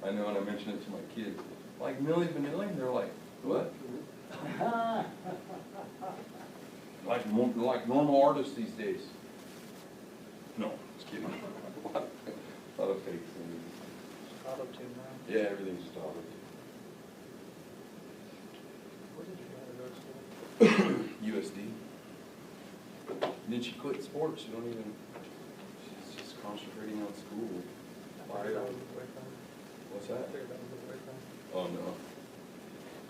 I know, and I mentioned it to my kids. Like Milli Vanilli, and they're like, what? like normal artists these days. No, just kidding. A lot of fake things. Auto-tune now. Yeah, everything's just auto-tune. What did you want to go to? USD. And then she quit sports. She don't even. She's just concentrating on school. Bio. What's that? Oh no.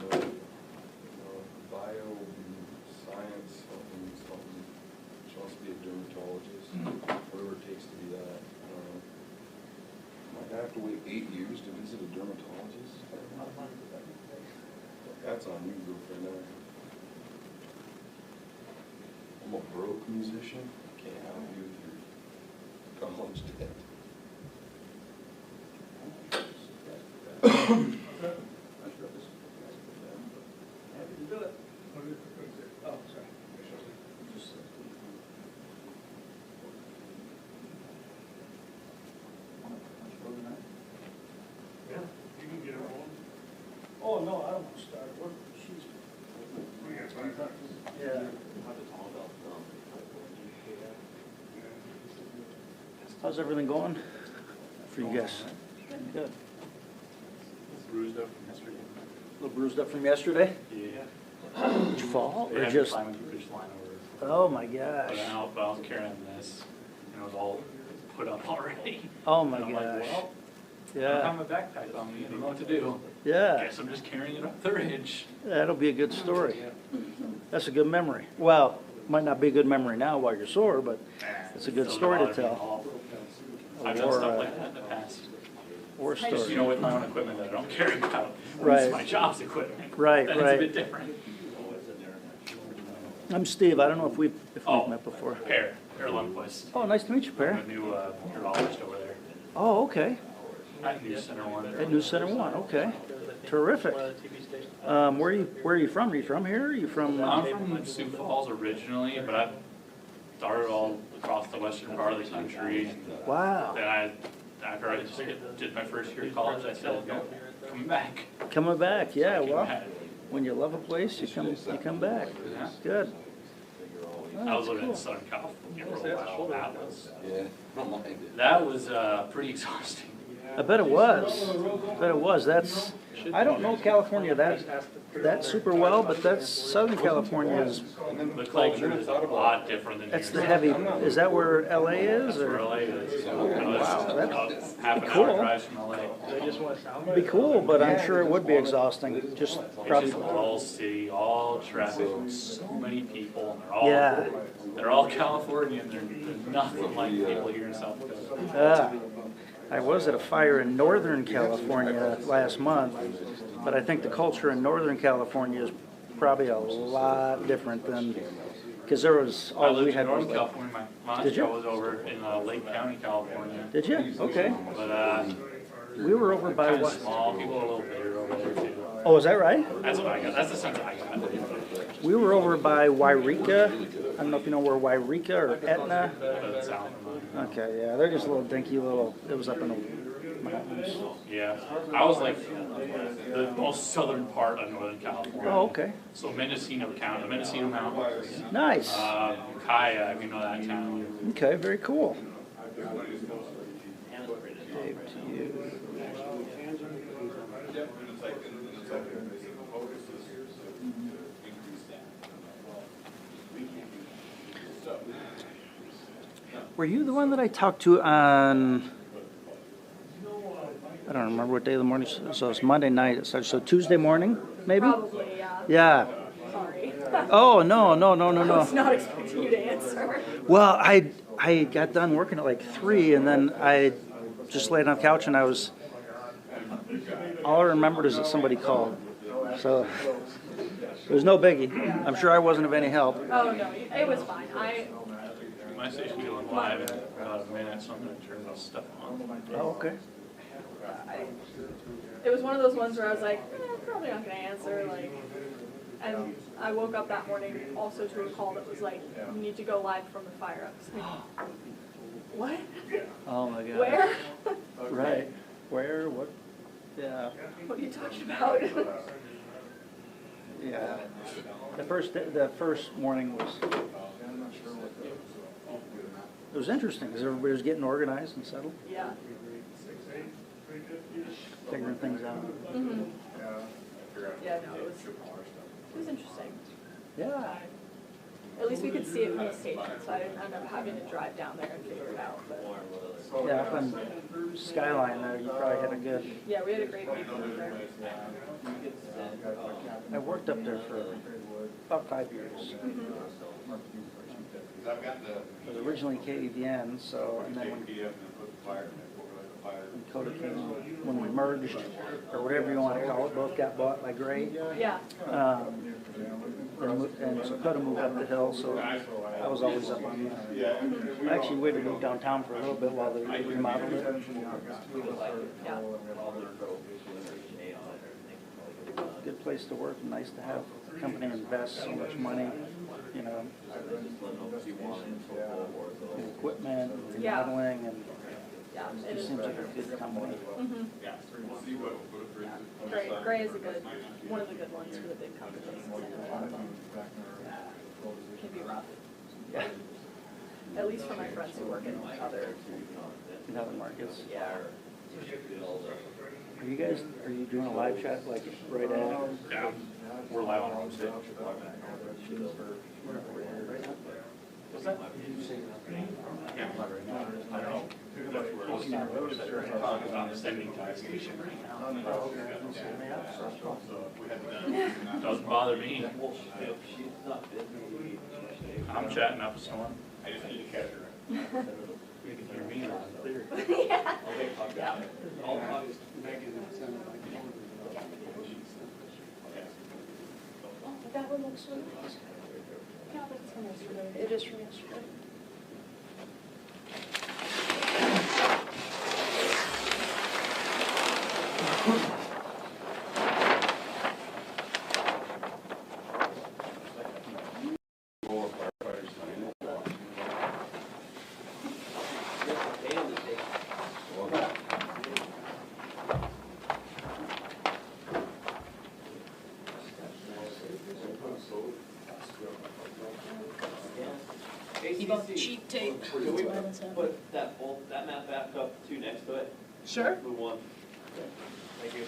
No. Bio, science, something. She wants to be a dermatologist. Whatever it takes to be that. Might have to wait 8 years to visit a dermatologist. That's on you, girlfriend. I'm a broke musician. I can't help you with your college debt. Oh, sorry. Yeah, you can get her on. Oh, no, I don't want to start. She's. Yeah. How's everything going for you guys? Good. Bruised up from yesterday. A little bruised up from yesterday? Yeah. Did you fall They or had just? me climbing through this line over. Oh my gosh. But I was carrying this, and it was all put up already. Oh my And I'm like, gosh. well, I don't Yeah. have my backpack on me, I don't know what to do. Yeah. Guess I'm just carrying it up the ridge. That'll be a good story. That's a good memory. Well, might not be a good memory now while you're sore, but it's a good Still story got a to lot of tell. I've done Or, stuff like that in the past. Or Just, you story. know, with my own equipment that I don't care about. Right. It's my job's equipment. Right, Then right. it's a bit different. I'm Steve. I don't know if we've Oh. met before. Per Lundquist. Oh, nice to meet you, I'm Per. a new urologist over there Oh, okay. at NewsCenter1. At NewsCenter1. Okay. Terrific. Where are you from? Are you from here? Are you from? I'm from Sioux Falls originally, but I've started all across the western part of the country. Wow. Then after I just did my first year of college, I said, no, coming back. Coming back. Yeah. I came Well, back. when you love a place, you come back. Yeah. Good. Oh, I was that's living in cool. Southern California for a while. Yeah, I don't mind it. That was pretty exhausting. I bet it was. I bet it was. I don't know California that super well, but that's Southern California is. The culture is a lot different than That's here. the heavy. Is that where LA is? That's where Or? LA is. Wow, that's half an cool. hour drive from LA. It'd be cool, but I'm sure it would be exhausting. Just It's probably. just all city, all traffic, so many people, and Yeah. they're all Californian. They're nothing like people here in South Dakota. I was at a fire in Northern California last month, but I think the culture in Northern California is probably a lot different than, because there was, I all lived we in had was Northern like. California. My Did you? show was over in Lake County, California. Did you? Okay. But We were over by kind of what? small. People are a little bigger over there too. Oh, is that right? That's what I got. That's the sense I got. We were over by Wairika. I don't know if you know where Wairika or Etna. Doesn't sound familiar. Okay, yeah, they're just little dinky little, it was up in the mountains. Yeah, I was like the most southern part of Northern California. Oh, okay. So Mendocino County, Mendocino Mountains. Nice. Kaya, if you know that town. Okay, very cool. Dave, to you. Were you the one that I talked to on, I don't remember what day of the morning, so it's Monday night, so Tuesday morning, maybe? Probably, yeah. Yeah. Sorry. Oh, no. I was not expecting you to answer. Well, I got done working at like 3, and then I just laid on the couch, and all I remembered is that somebody called. So it was no biggie. I'm sure I wasn't of any help. Oh, no, it was fine. My station going live in about a minute, so I'm going to turn this stuff on. Oh, okay. It was one of those ones where I was like, probably not going to answer, and I woke up that morning also to a call that was like, you need to go live from the fire. I was like, what? Oh my God. Where? Right. Where? What? Yeah, What are you talking about? yeah. The first morning was, it was interesting, because everybody was getting organized and settled, Yeah. figuring things out. Mhm. Yeah, no, it was interesting. Yeah. At least we could see it from the station, so I didn't end up having to drive down there and figure it out, but. Yeah, up on Skyline there, you probably had a good, Yeah, we had a great weekend there. I worked up there for about 5 years. It was originally KVN, so, and then when Coda came, when we merged, or whatever you want to call it, both got bought by Gray. Yeah. And so Coda moved up the hill, so I was always up on that. I actually waited to move downtown for a little bit while they remodeled it. Yeah. Good place to work, and nice to have the company invest so much money, you know, in equipment, Yeah. remodeling, and Yeah, it it just is. seems like a good company. Mhm. Yeah. Gray is a good, one of the good ones for the big companies. A lot of them can be rough. Yeah. At least for my friends who work in other, In other markets. yeah. Are you doing a live chat like right at? Yeah, we're live on Homestead. What's that? Yeah, I don't know. That's where it's on the sending time station right now. Doesn't bother me. I'm chatting up a storm. I just need to catch her. You can hear me loud and clear. Yeah. Yeah. That one looks really nice. Yeah, that's from yesterday. It is from yesterday. Cheap tape. Can we put that map back up to next to it? Sure. Move on. Thank you.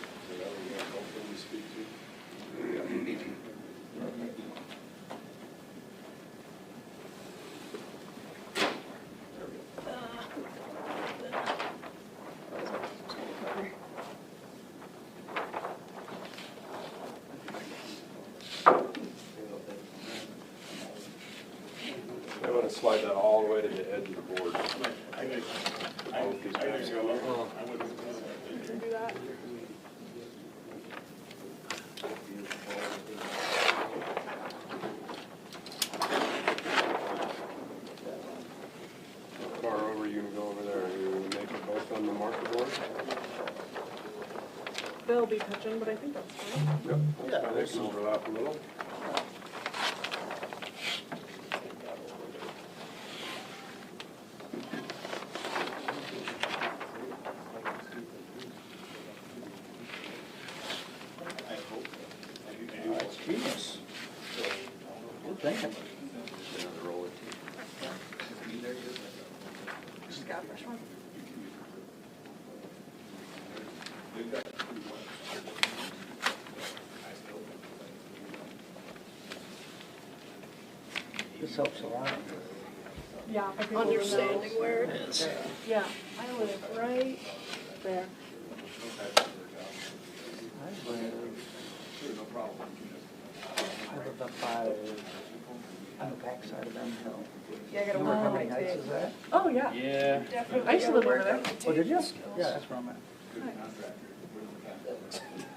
I want to slide that all the way to the edge of the board. You can do that. How far over are you gonna go over there? Are you gonna make it both on the marker board? They'll be touching, but I think that's fine. Yep. Yeah, they can overlap a little. That's genius. Good thinking. Just got a fresh one. This helps a lot. Yeah. I think Understanding where it is. Yeah, I live right there. I live up by, on the backside of them hill. Yeah, I gotta work How on my many heights tape. is that? Oh, yeah. Yeah. Definitely I used to gotta live over work there. on my Oh, tape did you? skills. Yeah, that's where I'm at.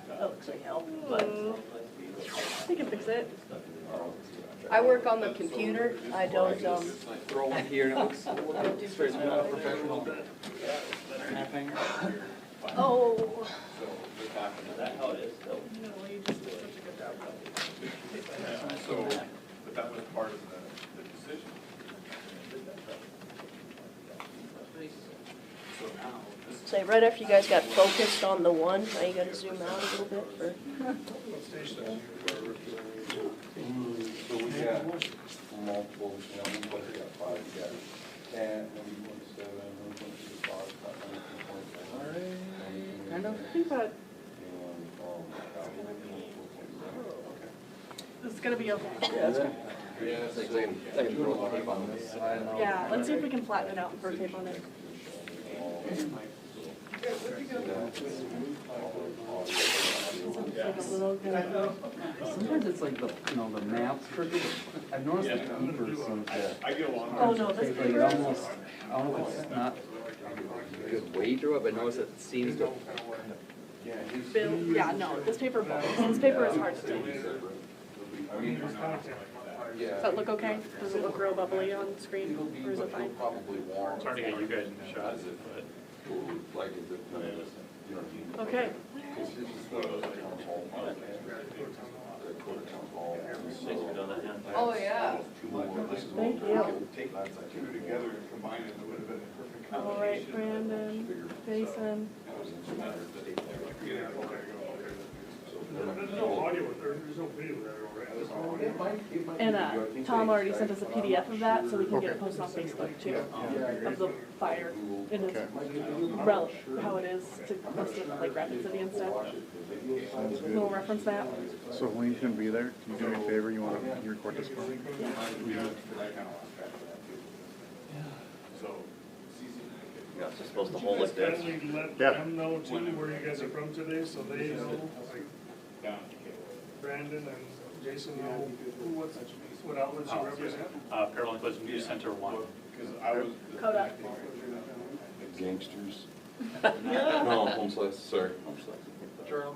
That looks like hell, but We can fix it. I work on the computer. I don't, Throw one here and it looks I don't do straight physical. professional. Snap finger? Oh, Is that how it is? No, you just did such a good job. So, but that was part of the decision. So Say, right after you guys got focused on the one, now you gotta zoom out a little bit for, So we got multiple, we got 5, we got 10, 1.7, 1.25, 5.4. Kind of. But it's gonna be okay. Yeah, let's see if we can flatten it out and throw tape on it. Sometimes it's like the maps for, I've noticed the paper seems to, I get along. Oh, no, this like paper, almost, I don't know if it's not Good way through it, but notice it seems to. Bill, yeah, no, this paper bubbles. This paper is hard to take. Does that look okay? Does it look real bubbly on screen, or is it fine? Probably warm. It's hard to get you guys in the shot, but. Like, is it, you know what I mean? Okay. This is one of those town hall parts, the quarter town hall. Thanks for doing that, yeah. oh, yeah. Thank you. Take two together and combine it, it would have been a perfect All combination. right, Brandon, Jason. There's no audio with there, there's no video there, right? And Tom already sent us a PDF of that, so we can get it posted on Facebook too, of the fire in its how it is to post it like Rapid City and stuff. Little reference map. So when he's gonna be there, can you do me a favor, you record this for me? You're not supposed to hold it there. Kindly let Yeah. them know too where you guys are from today, so they know, like Brandon and Jason know what outlets you represent. Parallel was NewsCenter1. Because I was. Kodak. Gangsters. No, home slice, sorry. Home slice. Journal.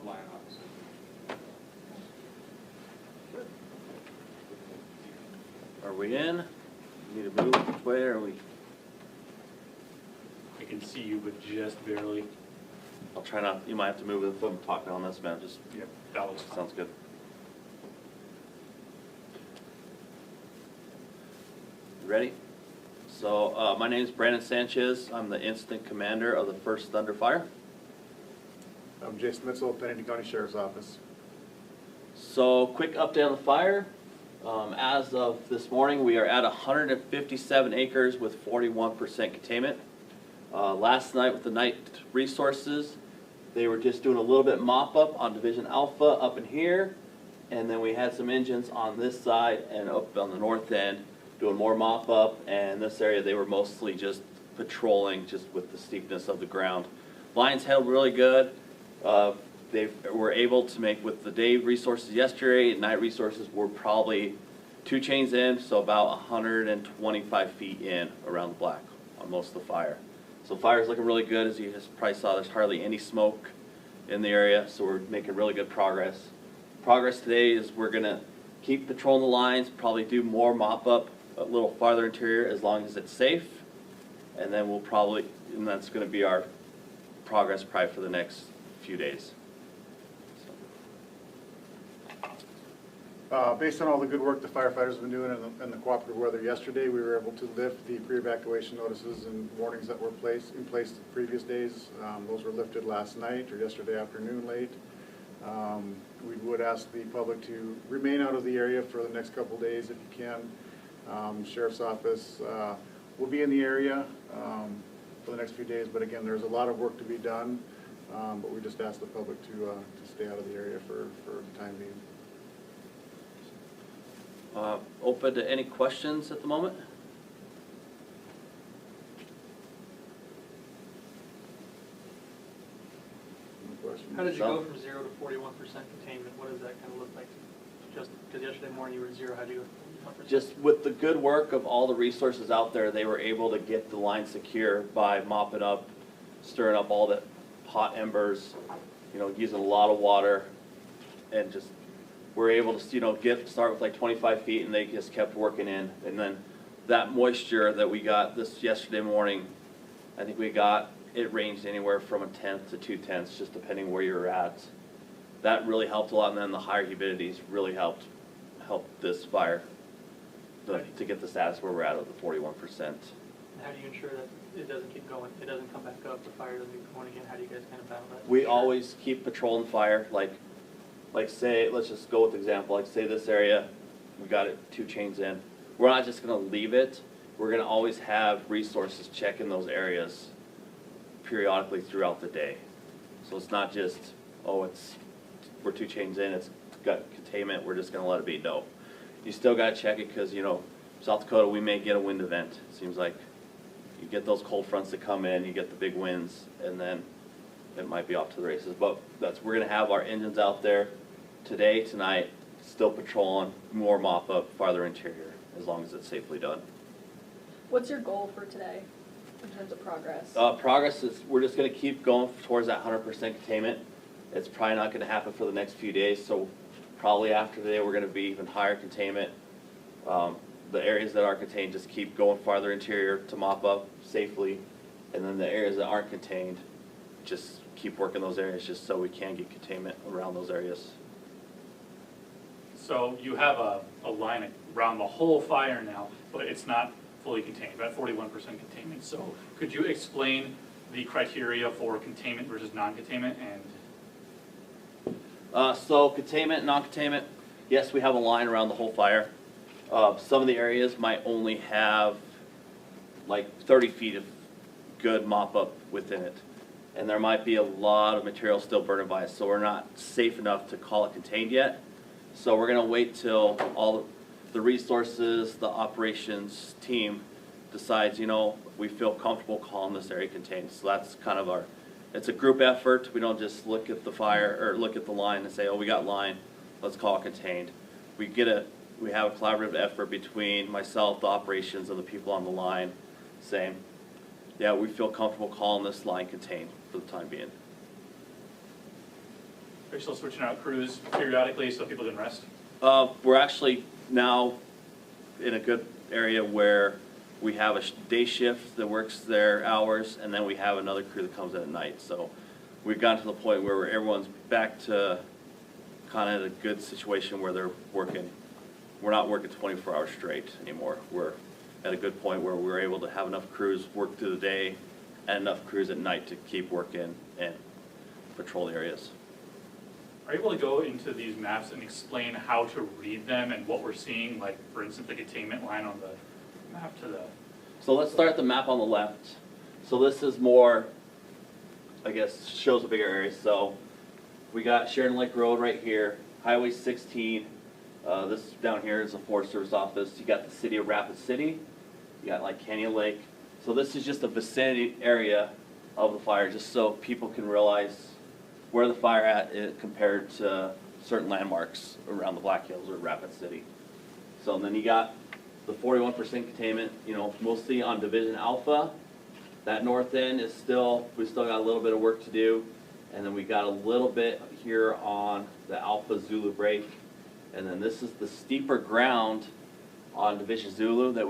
Are we in? Need to move which way or are we? I can see you, but just barely. I'll try not, you might have to move if I'm talking on this, man, just, Yep, that looks fine. sounds good. You ready? So, my name's Brandon Sanchez. I'm the Incident Commander of the 1st Thunder Fire. I'm Jason Mitchell, Pennington County Sheriff's Office. So, quick update on the fire. As of this morning, we are at 157 acres with 41% containment. Last night with the night resources, they were just doing a little bit mop up on Division Alpha up in here. And then we had some engines on this side and up on the north end doing more mop up. And this area they were mostly just patrolling just with the steepness of the ground. Lines held really good. They were able to make with the day resources yesterday, night resources were probably 2 chains in, so about 125 feet in around the black on most of the fire. So fire's looking really good. As you just probably saw, there's hardly any smoke in the area, so we're making really good progress. Progress today is we're gonna keep patrolling the lines, probably do more mop up a little farther interior as long as it's safe. And then we'll probably, and that's gonna be our progress probably for the next few days. Based on all the good work the firefighters have been doing and the cooperative weather yesterday, we were able to lift the pre-evacuation notices and warnings that were in place the previous days. Those were lifted last night or yesterday afternoon late. We would ask the public to remain out of the area for the next couple of days if you can. Sheriff's Office will be in the area for the next few days, but again, there's a lot of work to be done. But we just ask the public to stay out of the area for the time being. Open to any questions at the moment? Any questions? How did you go from 0 to 41% containment? What does that kind of look like? Just because yesterday morning you were at 0, how do you go to 41%? Just with the good work of all the resources out there, they were able to get the line secure by mopping up, stirring up all the hot embers, using a lot of water, and just we're able to start with like 25 feet, and they just kept working in. And then that moisture that we got this yesterday morning, I think it ranged anywhere from 1/10 to 2/10, just depending where you're at. That really helped a lot, and then the higher humidities really helped this fire to get the status where we're at of the 41%. How do you ensure that it doesn't keep going, it doesn't come back up, the fire doesn't keep going again, how do you guys kind of battle that? We always keep patrolling fire, like say, let's just go with example, like say this area, we got it 2 chains in. We're not just gonna leave it, we're gonna always have resources checking those areas periodically throughout the day. So it's not just, oh, we're 2 chains in, it's got containment, we're just gonna let it be. No. You still gotta check it because, you know, South Dakota, we may get a wind event. It seems like you get those cold fronts that come in, you get the big winds, and then it might be off to the races. But we're gonna have our engines out there today, tonight, still patrolling, more mop up, farther interior, as long as it's safely done. What's your goal for today in terms of progress? Progress is, we're just gonna keep going towards that 100% containment. It's probably not gonna happen for the next few days, so probably after today, we're gonna be even higher containment. The areas that are contained, just keep going farther interior to mop up safely. And then the areas that aren't contained, just keep working those areas just so we can get containment around those areas. So you have a line around the whole fire now, but it's not fully contained, about 41% containment. So could you explain the criteria for containment versus non-containment? And So containment, non-containment, yes, we have a line around the whole fire. Some of the areas might only have like 30 feet of good mop up within it. And there might be a lot of material still burning by us, so we're not safe enough to call it contained yet. So we're gonna wait till all the resources, the operations team decides, you know, we feel comfortable calling this area contained. So that's kind of it's a group effort. We don't just look at the fire or look at the line and say, oh, we got line, let's call it contained. We have a collaborative effort between myself, the operations, and the people on the line saying, yeah, we feel comfortable calling this line contained for the time being. are you still switching out crews periodically so people can rest? We're actually now in a good area where we have a day shift that works their hours, and then we have another crew that comes in at night. So we've gotten to the point where everyone's back to kind of a good situation where they're working. We're not working 24 hours straight anymore. We're at a good point where we're able to have enough crews work through the day and enough crews at night to keep working and patrol the areas. Are you able to go into these maps and explain how to read them and what we're seeing? Like, for instance, the containment line on the map to the... So let's start the map on the left. So this is more, I guess, shows a bigger area. So we got Sheridan Lake Road right here, Highway 16. This down here is the Forest Service office. You got the city of Rapid City. You got like Canyon Lake. So this is just a vicinity area of the fire, just so people can realize where the fire at compared to certain landmarks around the Black Hills or Rapid City. So and then you got the 41% containment, you know, mostly on Division Alpha. That north end is we still got a little bit of work to do. And then we got a little bit here on the Alpha Zulu break. And then this is the steeper ground on Division Zulu that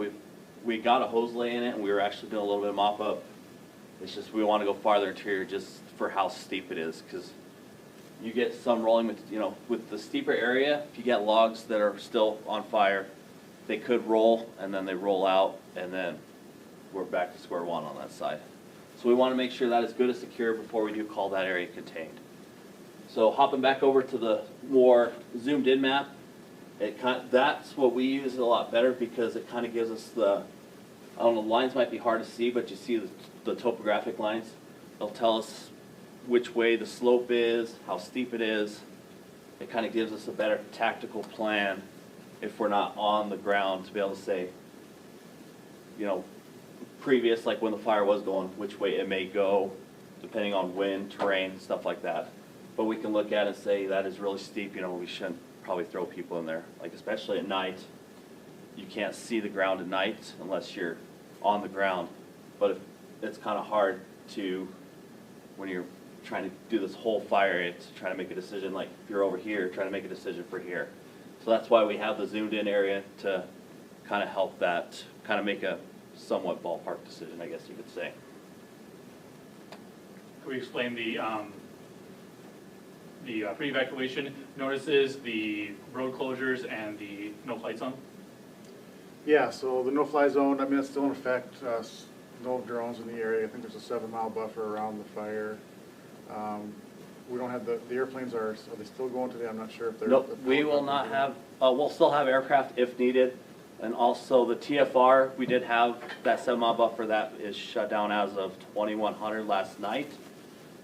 we got a hose lay in it, and we were actually doing a little bit of mop up. It's just we want to go farther interior just for how steep it is, because you get some rolling with, you know, with the steeper area, if you get logs that are still on fire, they could roll and then they roll out, and then we're back to square one on that side. So we want to make sure that is good and secure before we do call that area contained. So hopping back over to the more zoomed in map, that's what we use a lot better because it kind of gives us the, I don't know, lines might be hard to see, but you see the topographic lines. They'll tell us which way the slope is, how steep it is. It kind of gives us a better tactical plan if we're not on the ground to be able to say, you know, previous, like when the fire was going, which way it may go, depending on wind, terrain, stuff like that. But we can look at it and say that is really steep, you know, we shouldn't probably throw people in there. Like especially at night, you can't see the ground at night unless you're on the ground. But it's kind of hard to, when you're trying to do this whole fire, it's trying to make a decision, like if you're over here, trying to make a decision for here. So that's why we have the zoomed in area to kind of help that, kind of make a somewhat ballpark decision, I guess you could say. Could we explain the pre-evacuation notices, the road closures, and the no-fly zone? Yeah, so the no-fly zone, I mean, it's still in effect no drones in the area. I think there's a 7-mile buffer around the fire. We don't have the airplanes are they still going today? I'm not sure if they're. Nope, we will not have, we'll still have aircraft if needed. And also the TFR, we did have that 7-mile buffer that is shut down as of 2100 last night.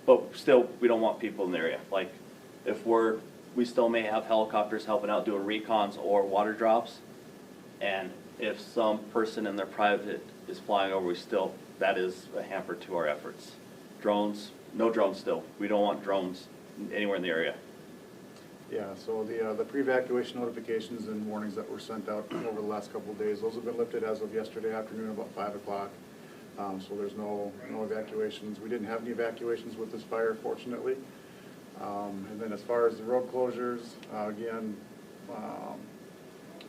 But still, we don't want people in the area. Like, if we still may have helicopters helping out doing recons or water drops. And if some person in their private is flying over, that is a hamper to our efforts. Drones, no drones still. We don't want drones anywhere in the area. Yeah, so the pre-evacuation notifications and warnings that were sent out over the last couple of days, those have been lifted as of yesterday afternoon about 5 o'clock. So there's no evacuations. We didn't have any evacuations with this fire, fortunately. And then as far as the road closures, again,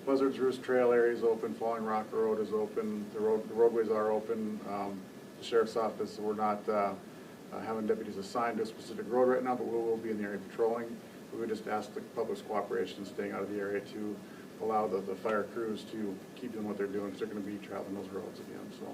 Buzzards Roost Trail area is open, Falling Rock Road is open, the roadways are open. The Sheriff's Office, we're not having deputies assigned to a specific road right now, but we will be in the area patrolling. We would just ask the public's cooperation, staying out of the area to allow the fire crews to keep doing what they're doing, because they're going to be traveling those roads again, so.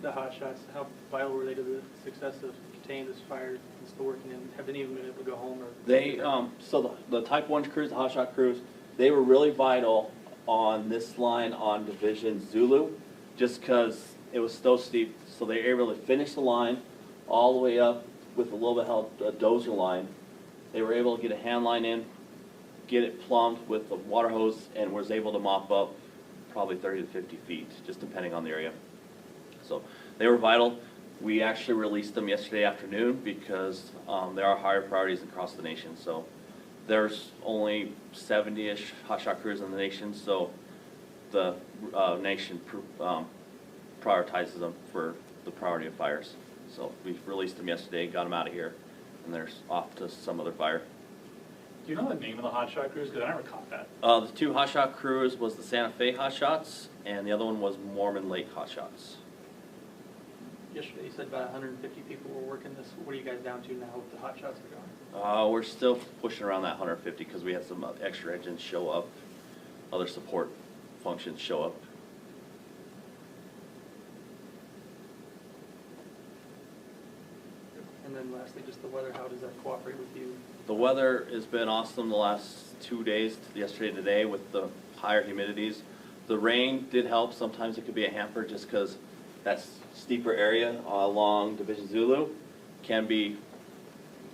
The hot shots, how vital were they to the success of containing this fire and still working, and have they even been able to go home? Or They, so the Type 1 crews, the hot shot crews, they were really vital on this line on Division Zulu, just because it was so steep. So they were able to finish the line all the way up with a little bit of help, a dozer line. They were able to get a hand line in, get it plumbed with the water hose, and was able to mop up probably 30 to 50 feet, just depending on the area. So they were vital. We actually released them yesterday afternoon because there are higher priorities across the nation. So there's only 70-ish hotshot crews in the nation, so the nation prioritizes them for the priority of fires. So we released them yesterday, got them out of here, and they're off to some other fire. Do you know the name of the hotshot crews? Because I never caught that. The 2 hotshot crews was the Santa Fe hotshots, and the other one was Mormon Lake hotshots. yesterday you said about 150 people were working this. What are you guys down to now with the hot shots are going? We're still pushing around that 150 because we had some extra engines show up, other support functions show up. And then lastly, just the weather, how does that cooperate with you? The weather has been awesome the last 2 days, yesterday and today, with the higher humidities. The rain did help. Sometimes it could be a hamper just because that steeper area along Division Zulu can be,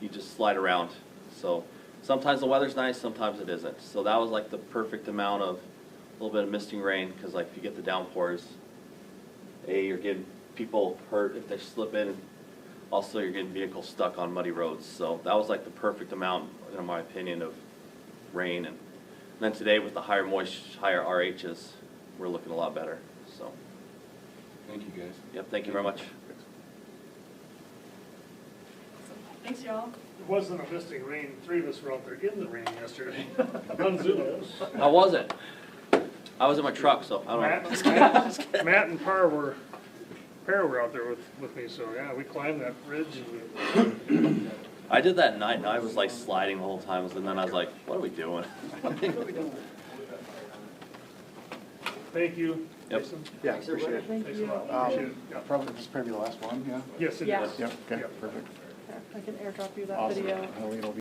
you just slide around. So sometimes the weather's nice, sometimes it isn't. So that was like the perfect amount of a little bit of misting rain, because like if you get the downpours, you're getting people hurt if they slip in. Also, you're getting vehicles stuck on muddy roads. So that was like the perfect amount, in my opinion, of rain. And then today with the higher higher RHs, we're looking a lot better. So, Thank you, guys. yep, thank you very much. Thanks, y'all. It wasn't a misting rain. 3 of us were out there in the rain yesterday on Zulu. How was it? I was in my truck, so I don't know. Matt and Par were out there with me, so yeah, we climbed that ridge and I did that night, and I was like sliding the whole time, and then I was like, what are we doing? thank you. Yep. Jason. Yeah, appreciate it. Thank Thanks a you. lot. Appreciate it. Yeah. Probably, this is probably the last one, yeah? Yes, it Yeah. is. Yep, okay, Yep. perfect. I can airdrop you that Awesome. video. It'll be